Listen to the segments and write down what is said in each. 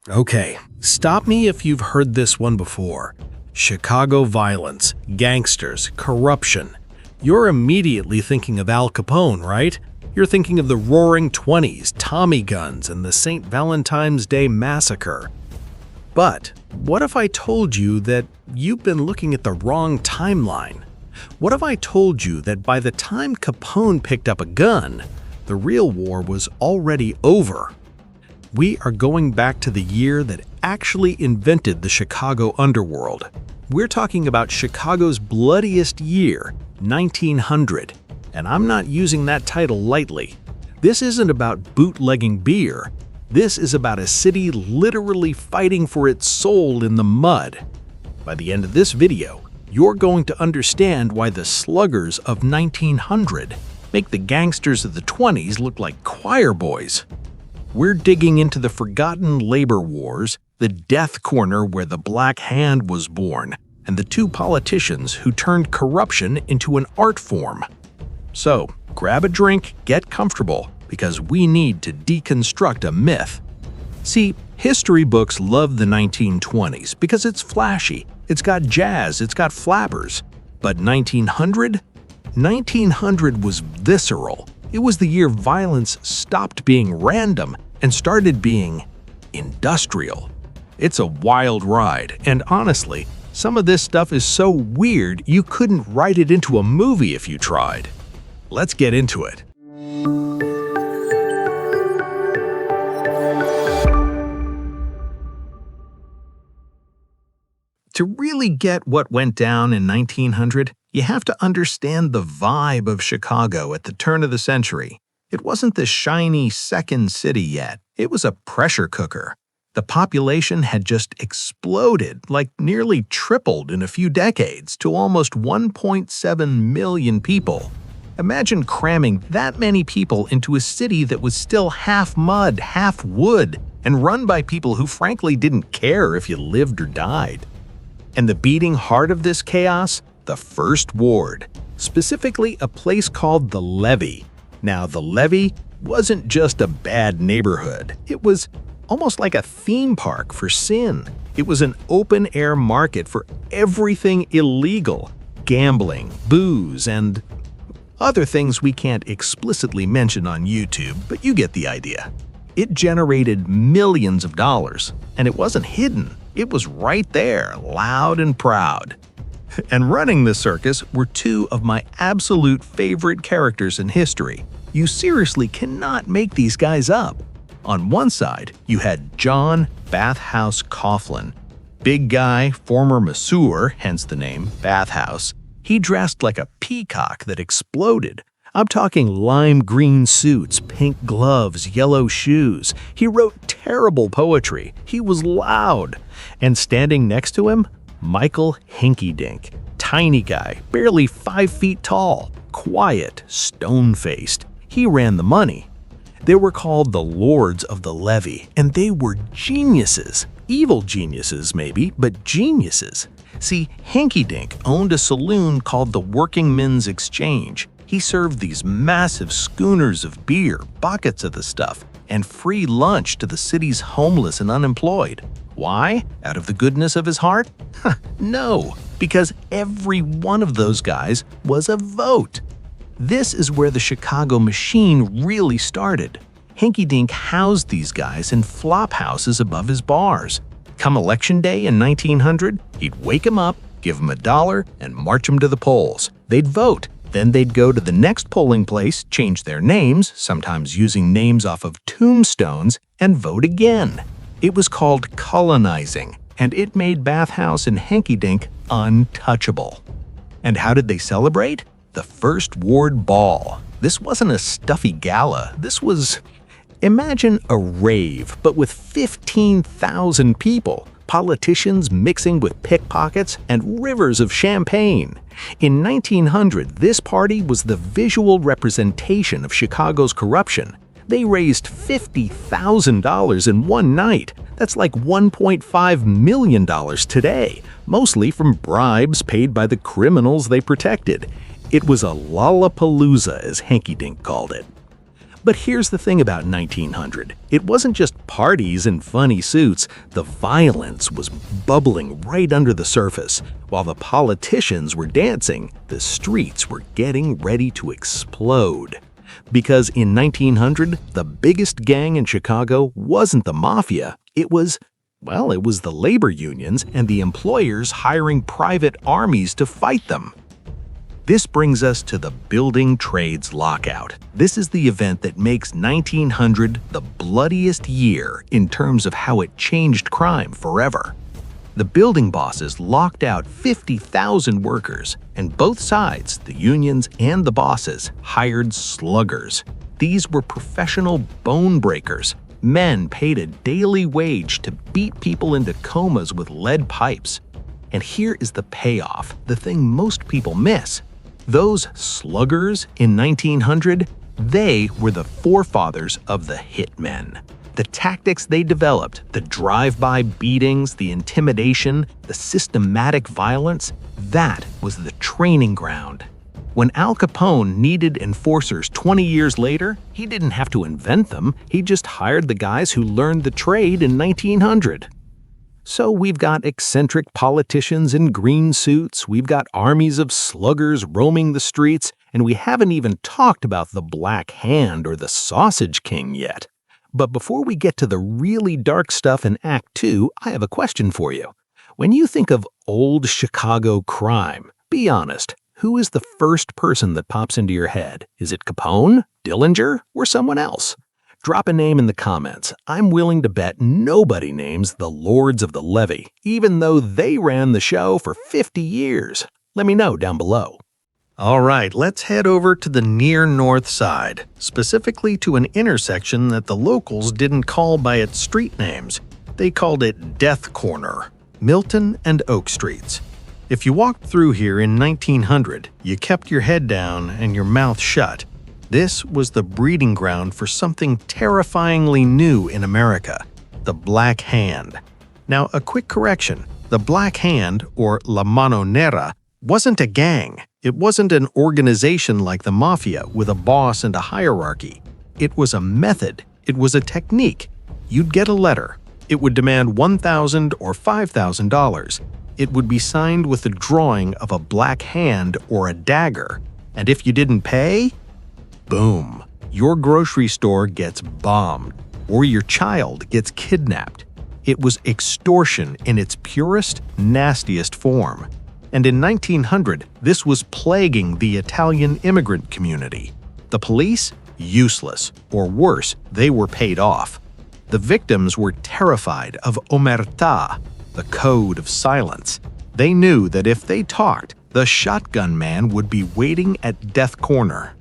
Okay, stop me if you've heard this one before. Chicago violence, gangsters, corruption. You're immediately thinking of Al Capone, right? You're thinking of the Roaring Twenties, Tommy guns, and the St. Valentine's Day Massacre. But what if I told you that you've been looking at the wrong timeline? What if I told you that by the time Capone picked up a gun, the real war was already over? We are going back to the year that actually invented the Chicago underworld. We're talking about Chicago's bloodiest year, 1900. And I'm not using that title lightly. This isn't about bootlegging beer. This is about a city literally fighting for its soul in the mud. By the end of this video, you're going to understand why the Sluggers of 1900 make the gangsters of the 20s look like choir boys. We're digging into the forgotten labor wars, the death corner where the Black Hand was born, and the two politicians who turned corruption into an art form. So, grab a drink, get comfortable, because we need to deconstruct a myth. See, history books love the 1920s because it's flashy, it's got jazz, it's got flappers. But 1900? 1900 was visceral. It was the year violence stopped being random and started being industrial. It's a wild ride, and honestly, some of this stuff is so weird you couldn't write it into a movie if you tried. Let's get into it. To really get what went down in 1900, you have to understand the vibe of Chicago at the turn of the century. It wasn't the shiny second city yet. It was a pressure cooker. The population had just exploded, like nearly tripled in a few decades, to almost 1.7 million people. Imagine cramming that many people into a city that was still half mud, half wood, and run by people who frankly didn't care if you lived or died. And the beating heart of this chaos? The First Ward, specifically a place called the Levee. Now, the Levee wasn't just a bad neighborhood. It was almost like a theme park for sin. It was an open-air market for everything illegal, gambling, booze, and other things we can't explicitly mention on YouTube, but you get the idea. It generated millions of dollars, and it wasn't hidden. It was right there, loud and proud. And running the circus were two of my absolute favorite characters in history. You seriously cannot make these guys up. On one side, you had John Bathhouse Coughlin. Big guy, former masseur, hence the name Bathhouse. He dressed like a peacock that exploded. I'm talking lime green suits, pink gloves, yellow shoes. He wrote terrible poetry. He was loud. And standing next to him, Michael Hinky Dink. Tiny guy, barely 5 feet tall, quiet, stone-faced. He ran the money. They were called the Lords of the Levee, and they were geniuses. Evil geniuses, maybe, but geniuses. See, Hinky Dink owned a saloon called the Working Men's Exchange. He served these massive schooners of beer, buckets of the stuff, and free lunch to the city's homeless and unemployed. Why? Out of the goodness of his heart? No, because every one of those guys was a vote. This is where the Chicago machine really started. Hinky Dink housed these guys in flop houses above his bars. Come election day in 1900, he'd wake them up, give them $1, and march them to the polls. They'd vote. Then they'd go to the next polling place, change their names, sometimes using names off of tombstones, and vote again. It was called colonizing, and it made Bathhouse and Hinky Dink untouchable. And how did they celebrate? The First Ward Ball. This wasn't a stuffy gala. This was, imagine a rave, but with 15,000 people, politicians mixing with pickpockets, and rivers of champagne. In 1900, this party was the visual representation of Chicago's corruption. They raised $50,000 in one night. That's like $1.5 million today, mostly from bribes paid by the criminals they protected. It was a Lollapalooza, as Hinky Dink called it. But here's the thing about 1900. It wasn't just parties and funny suits. The violence was bubbling right under the surface. While the politicians were dancing, the streets were getting ready to explode. Because in 1900, the biggest gang in Chicago wasn't the mafia. It was the labor unions and the employers hiring private armies to fight them. This brings us to the building trades lockout. This is the event that makes 1900 the bloodiest year in terms of how it changed crime forever. The building bosses locked out 50,000 workers, and both sides, the unions and the bosses, hired sluggers. These were professional bone breakers, men paid a daily wage to beat people into comas with lead pipes. And here is the payoff, the thing most people miss. Those sluggers in 1900, they were the forefathers of the hitmen. The tactics they developed, the drive-by beatings, the intimidation, the systematic violence, that was the training ground. When Al Capone needed enforcers 20 years later, he didn't have to invent them, he just hired the guys who learned the trade in 1900. So we've got eccentric politicians in green suits, we've got armies of sluggers roaming the streets, and we haven't even talked about the Black Hand or the Sausage King yet. But before we get to the really dark stuff in Act 2, I have a question for you. When you think of old Chicago crime, be honest, who is the first person that pops into your head? Is it Capone, Dillinger, or someone else? Drop a name in the comments. I'm willing to bet nobody names the Lords of the Levee, even though they ran the show for 50 years. Let me know down below. All right, let's head over to the near north side, specifically to an intersection that the locals didn't call by its street names. They called it Death Corner, Milton and Oak Streets. If you walked through here in 1900, you kept your head down and your mouth shut. This was the breeding ground for something terrifyingly new in America, the Black Hand. Now, a quick correction. The Black Hand, or La Mano Nera, wasn't a gang. It wasn't an organization like the mafia with a boss and a hierarchy. It was a method. It was a technique. You'd get a letter. It would demand $1,000 or $5,000. It would be signed with a drawing of a black hand or a dagger. And if you didn't pay, boom, your grocery store gets bombed, or your child gets kidnapped. It was extortion in its purest, nastiest form. And in 1900, this was plaguing the Italian immigrant community. The police? Useless. Or worse, they were paid off. The victims were terrified of omertà, the code of silence. They knew that if they talked, the shotgun man would be waiting at Death Corner.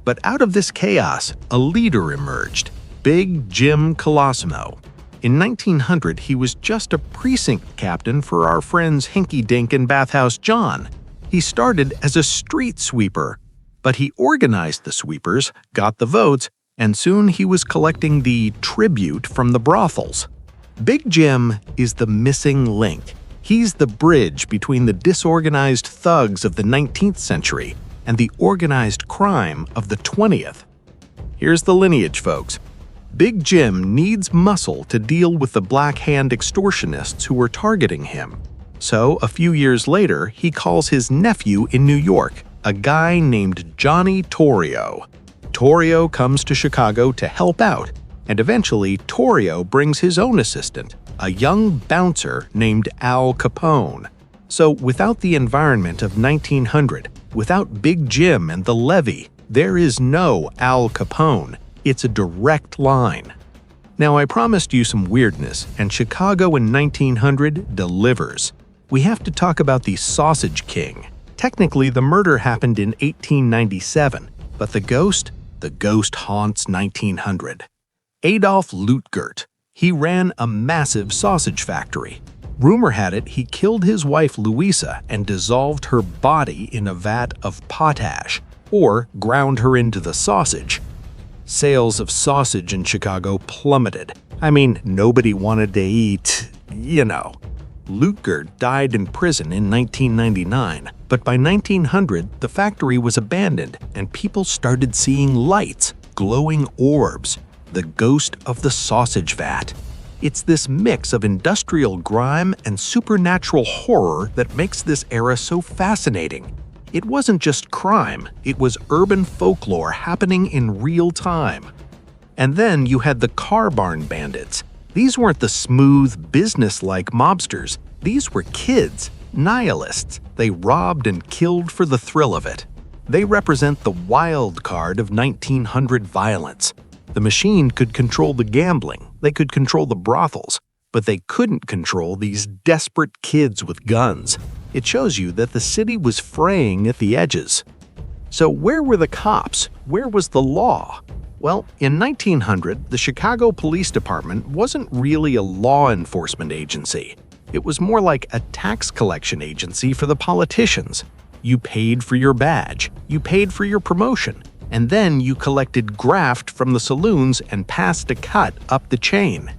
But out of this chaos, a leader emerged, Big Jim Colosimo. In 1900, he was just a precinct captain for our friends Hinky Dink and Bathhouse John. He started as a street sweeper, but he organized the sweepers, got the votes, and soon he was collecting the tribute from the brothels. Big Jim is the missing link. He's the bridge between the disorganized thugs of the 19th century and the organized crime of the 20th. Here's the lineage, folks. Big Jim needs muscle to deal with the Black Hand extortionists who were targeting him. So, a few years later, he calls his nephew in New York, a guy named Johnny Torrio. Torrio comes to Chicago to help out, and eventually Torrio brings his own assistant, a young bouncer named Al Capone. So, without the environment of 1900, without Big Jim and the Levee, there is no Al Capone. It's a direct line. Now, I promised you some weirdness, and Chicago in 1900 delivers. We have to talk about the Sausage King. Technically, the murder happened in 1897, but the ghost haunts 1900. Adolf Lutgert. He ran a massive sausage factory. Rumor had it he killed his wife Louisa and dissolved her body in a vat of potash, or ground her into the sausage. Sales of sausage in Chicago plummeted. I mean, nobody wanted to eat, Lutgert died in prison in 1999, but by 1900, the factory was abandoned and people started seeing lights, glowing orbs, the ghost of the sausage vat. It's this mix of industrial grime and supernatural horror that makes this era so fascinating. It wasn't just crime, it was urban folklore happening in real time. And then you had the car barn bandits. These weren't the smooth, business-like mobsters. These were kids, nihilists. They robbed and killed for the thrill of it. They represent the wild card of 1900 violence. The machine could control the gambling, they could control the brothels, but they couldn't control these desperate kids with guns. It shows you that the city was fraying at the edges. So where were the cops? Where was the law? Well, in 1900, the Chicago Police Department wasn't really a law enforcement agency. It was more like a tax collection agency for the politicians. You paid for your badge, you paid for your promotion, and then you collected graft from the saloons and passed a cut up the chain.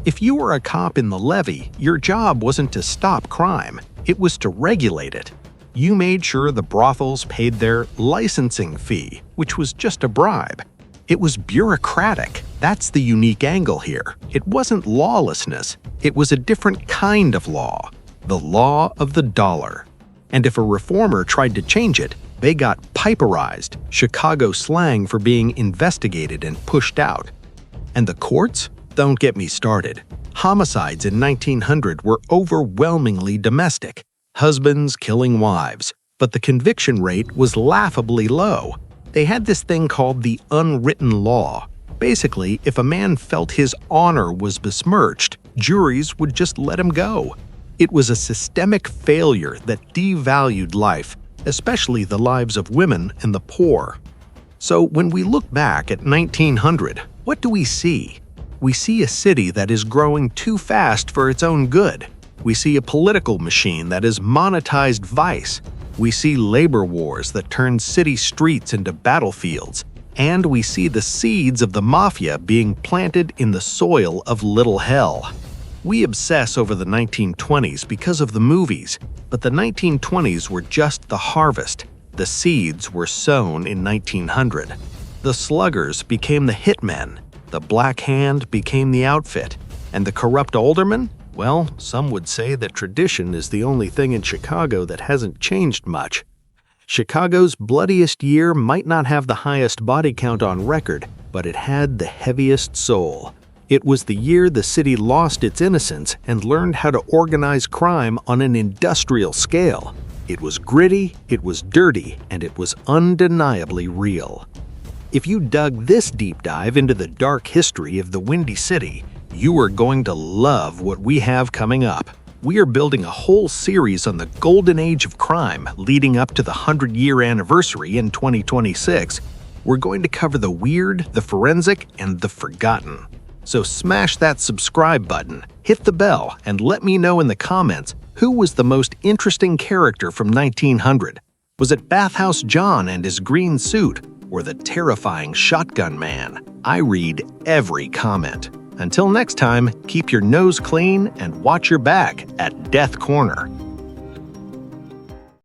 If you were a cop in the levee, your job wasn't to stop crime, it was to regulate it. You made sure the brothels paid their licensing fee, which was just a bribe. It was bureaucratic. That's the unique angle here. It wasn't lawlessness. It was a different kind of law, the law of the dollar. And if a reformer tried to change it, they got piperized, Chicago slang for being investigated and pushed out. And the courts? Don't get me started. Homicides in 1900 were overwhelmingly domestic, husbands killing wives, but the conviction rate was laughably low. They had this thing called the unwritten law. Basically, if a man felt his honor was besmirched, juries would just let him go. It was a systemic failure that devalued life, especially the lives of women and the poor. So when we look back at 1900, what do we see? We see a city that is growing too fast for its own good. We see a political machine that has monetized vice. We see labor wars that turn city streets into battlefields. And we see the seeds of the mafia being planted in the soil of Little Hell. We obsess over the 1920s because of the movies, but the 1920s were just the harvest. The seeds were sown in 1900. The Sluggers became the hitmen. The Black Hand became the outfit, and the corrupt alderman? Well, some would say that tradition is the only thing in Chicago that hasn't changed much. Chicago's bloodiest year might not have the highest body count on record, but it had the heaviest soul. It was the year the city lost its innocence and learned how to organize crime on an industrial scale. It was gritty, it was dirty, and it was undeniably real. If you dug this deep dive into the dark history of the Windy City, you are going to love what we have coming up. We are building a whole series on the golden age of crime leading up to the 100-year anniversary in 2026. We're going to cover the weird, the forensic, and the forgotten. So smash that subscribe button, hit the bell, and let me know in the comments who was the most interesting character from 1900. Was it Bathhouse John and his green suit, or the terrifying shotgun man? I read every comment. Until next time, keep your nose clean and watch your back at Death Corner.